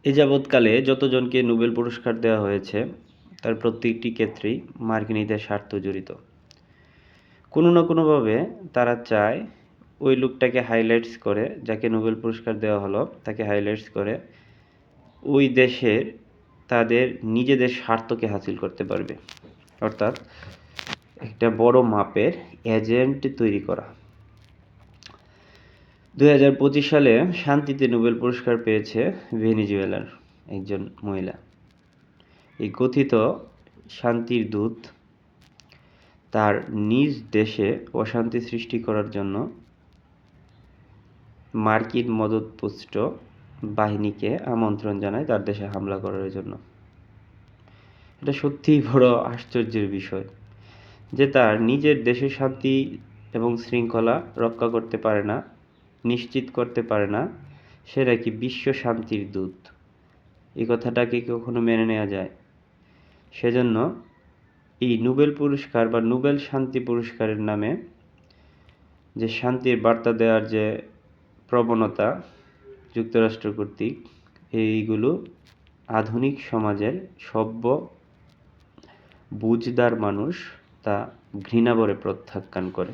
এ যাবৎকালে যতজনকে Nobel পুরস্কার দেওয়া হয়েছে তার প্রত্যেকটি ক্ষেত্রেই মার্কিনীদের স্বার্থ জড়িত। কোনো না কোনোভাবে তারা চায় ওই লোকটাকে হাইলাইটস করে, যাকে নোবেল পুরস্কার দেওয়া হলো তাকে হাইলাইটস করে ওই দেশের তাদের নিজেদের স্বার্থকে হাসিল করতে পারবে, অর্থাৎ একটা বড় মাপের এজেন্ট তৈরি করা। 2025 সালে শান্তিতে নোবেল পুরস্কার পেয়েছে ভেনেজুয়েলার একজন মহিলা। এই কথিত শান্তির দূত তার নিজ দেশে অশান্তি সৃষ্টি করার জন্য মার্কিন মদতপুষ্ট বাহিনীকে আমন্ত্রণ জানায় তার দেশে হামলা করার জন্য। এটা সত্যিই বড় আশ্চর্যের বিষয় যে তার নিজের দেশের শান্তি এবং শৃঙ্খলা রক্ষা করতে পারে না, নিশ্চিত করতে পারে না, সে নাকি বিশ্ব শান্তির দূত। এই কথাটাকে কখনো মেনে নেওয়া যায়? সেজন্য এই নোবেল পুরস্কার বা নোবেল শান্তি পুরস্কারের নামে যে শান্তির বার্তা দেওয়ার যে প্রবণতা যুক্তরাষ্ট্র কর্তৃক, এইগুলো আধুনিক সমাজের সভ্য বুঝদার মানুষ তা ঘৃণাভরে প্রত্যাখ্যান করে।